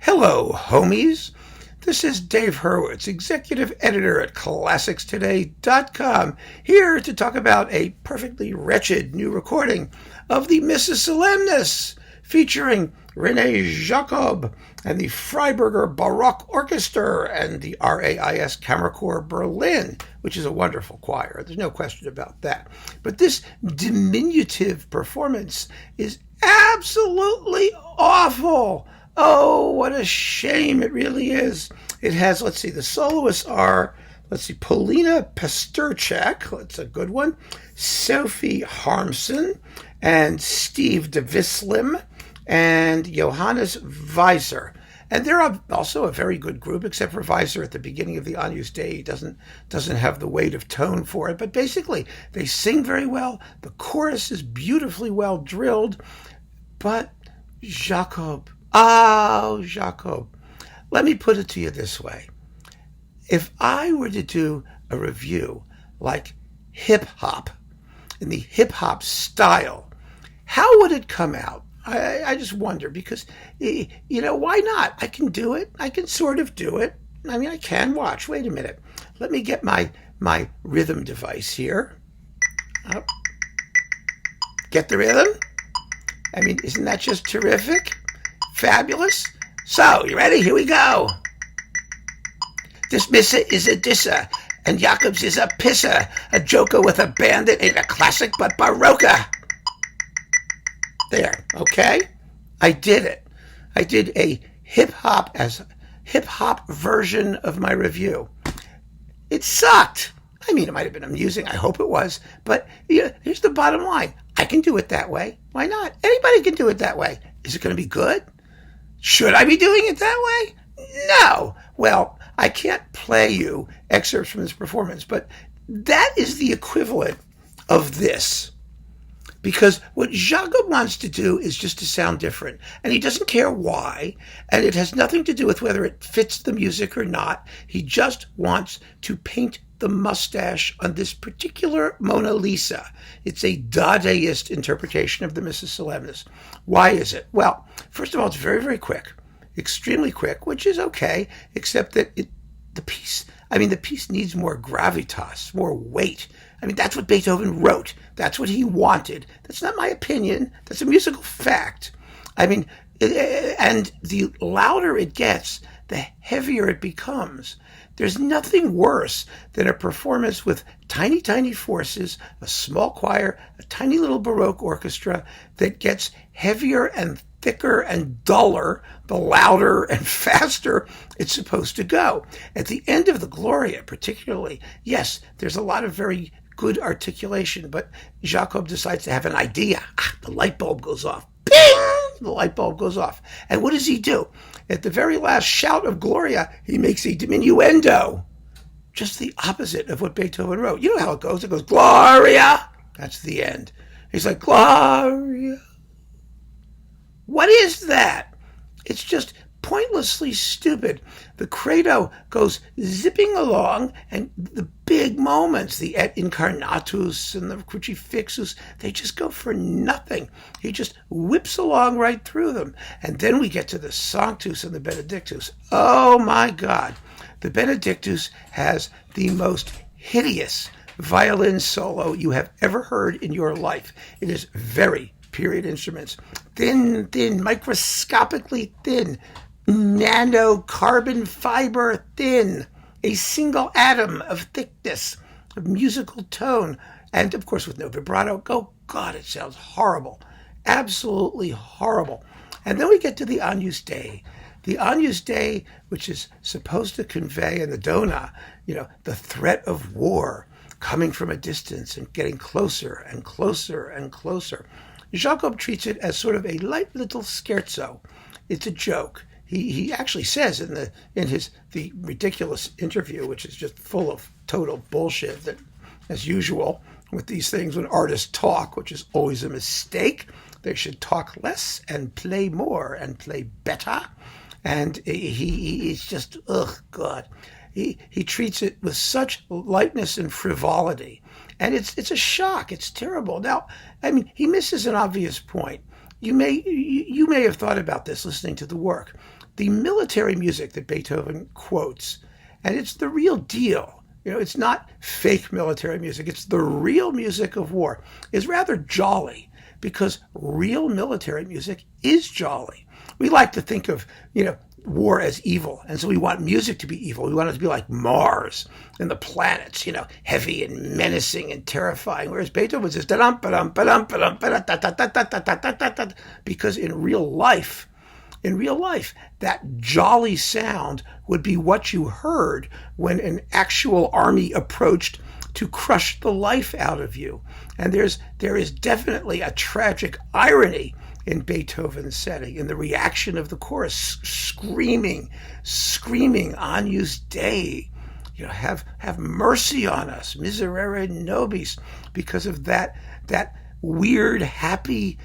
Hello, homies. This is Dave Hurwitz, executive editor at ClassicsToday.com, here to talk about a perfectly wretched new recording of the Missa Solemnis, featuring René Jacob and the Freiburger Barockorchester and the RAIS Kammerchor Berlin, which is a wonderful choir. There's no question about that. But this diminutive performance is absolutely awful. Oh, what a shame it really is. It has, the soloists are, Polina Pasterchak, that's a good one, Sophie Harmson, and Steve de Vislim, and Johannes Weiser. And they're also a very good group, except for Weiser at the beginning of the Agnus Dei. He doesn't have the weight of tone for it. But basically, they sing very well. The chorus is beautifully well drilled. But Jacob, let me put it to you this way. If I were to do a review like hip-hop, in the hip-hop style, how would it come out? I just wonder, because, why not? I can do it. I can sort of do it. I mean, I can watch. Wait a minute. Let me get my rhythm device here. Get the rhythm? I mean, isn't that just terrific? Fabulous? So, you ready? Here we go. This Missa is a disser, and Jacobs is a pisser. A joker with a bandit ain't a classic but Barocca. There, okay? I did it. I did a hip-hop version of my review. It sucked. I mean, it might have been amusing. I hope it was. But here's the bottom line. I can do it that way. Why not? Anybody can do it that way. Is it going to be good? Should I be doing it that way? No. Well, I can't play you excerpts from this performance, but that is the equivalent of this. Because what Jacob wants to do is just to sound different. And he doesn't care why. And it has nothing to do with whether it fits the music or not. He just wants to paint the mustache on this particular Mona Lisa. It's a Dadaist interpretation of the Missa Solemnis. Why is it? Well, first of all, it's very, very quick. Extremely quick, which is okay, except that the piece needs more gravitas, more weight. I mean, that's what Beethoven wrote. That's what he wanted. That's not my opinion. That's a musical fact. I mean, and the louder it gets, the heavier it becomes. There's nothing worse than a performance with tiny, tiny forces, a small choir, a tiny little Baroque orchestra that gets heavier and thicker and duller the louder and faster it's supposed to go. At the end of the Gloria, particularly, yes, there's a lot of very good articulation, but Jacob decides to have an idea. The light bulb goes off. Bing! The light bulb goes off. And what does he do? At the very last shout of Gloria, he makes a diminuendo. Just the opposite of what Beethoven wrote. You know how it goes. It goes, Gloria! That's the end. He's like, Gloria. What is that? It's just pointlessly stupid. The credo goes zipping along, and the big moments, the Et Incarnatus and the Crucifixus, they just go for nothing. He just whips along right through them. And then we get to the Sanctus and the Benedictus. Oh my God. The Benedictus has the most hideous violin solo you have ever heard in your life. It is very period instruments. Thin, microscopically thin, nano carbon fiber thin, a single atom of thickness, of musical tone, and of course with no vibrato. Oh God, it sounds horrible. Absolutely horrible. And then we get to the Agnus Dei. The Agnus Dei, which is supposed to convey in the Dona, the threat of war coming from a distance and getting closer and closer and closer. Jacob treats it as sort of a light little scherzo. It's a joke. He actually says in the ridiculous interview, which is just full of total bullshit, that as usual with these things when artists talk, which is always a mistake, they should talk less and play more and play better. And he's just, God. He treats it with such lightness and frivolity. And it's a shock. It's terrible. Now, I mean, he misses an obvious point. You may have thought about this listening to the work. The military music that Beethoven quotes, and it's the real deal. It's not fake military music. It's the real music of war, is rather jolly because real military music is jolly. We like to think of, war as evil. And so we want music to be evil. We want it to be like Mars and the planets, heavy and menacing and terrifying. Whereas Beethoven says, because in real life, that jolly sound would be what you heard when an actual army approached to crush the life out of you. And there is definitely a tragic irony in Beethoven's setting, in the reaction of the chorus, screaming, Agnus Dei, have mercy on us, miserere nobis, because of that weird, happy,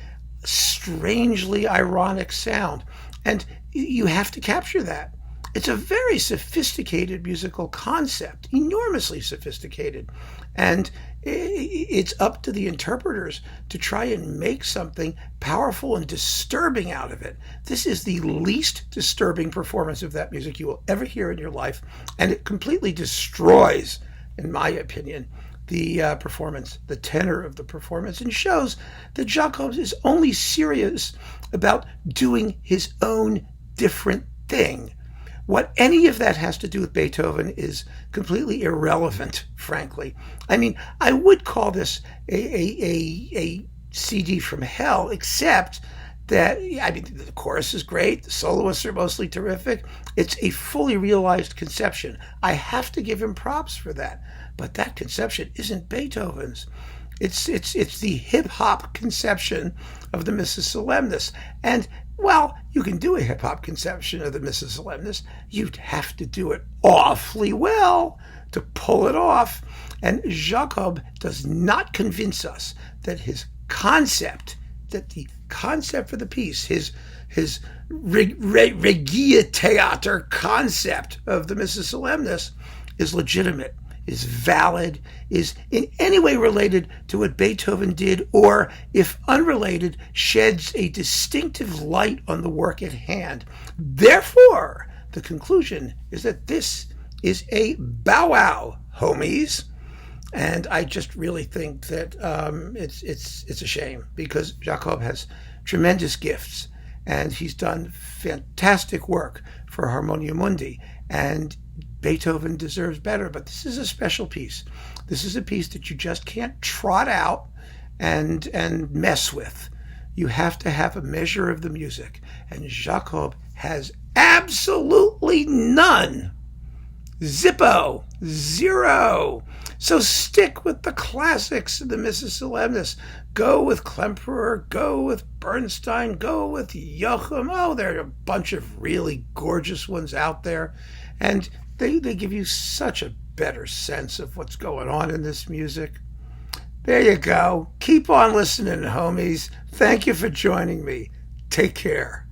strangely ironic sound. And you have to capture that. It's a very sophisticated musical concept, enormously sophisticated. And it's up to the interpreters to try and make something powerful and disturbing out of it. This is the least disturbing performance of that music you will ever hear in your life. And it completely destroys, in my opinion, the performance, the tenor of the performance, and shows that Jacob is only serious about doing his own different thing. What any of that has to do with Beethoven is completely irrelevant, frankly. I mean, I would call this a CD from hell, except that, the chorus is great, the soloists are mostly terrific. It's a fully realized conception. I have to give him props for that. But that conception isn't Beethoven's. It's the hip-hop conception of the Missa Solemnis. And, well, you can do a hip-hop conception of the Missa Solemnis. You'd have to do it awfully well to pull it off. And Jacob does not convince us that the concept for the piece, his Regia Theater concept of the Missa Solemnis is legitimate, is valid, is in any way related to what Beethoven did, or, if unrelated, sheds a distinctive light on the work at hand. Therefore, the conclusion is that this is a bow wow, homies. And I just really think that it's a shame, because Jacob has tremendous gifts, and he's done fantastic work for Harmonia Mundi, and Beethoven deserves better. But this is a special piece. This is a piece that you just can't trot out and mess with. You have to have a measure of the music, and Jacob has absolutely none. Zippo, zero. So stick with the classics of the Missa Solemnis. Go with Klemperer, go with Bernstein, go with Joachim. Oh, there are a bunch of really gorgeous ones out there. And they give you such a better sense of what's going on in this music. There you go. Keep on listening, homies. Thank you for joining me. Take care.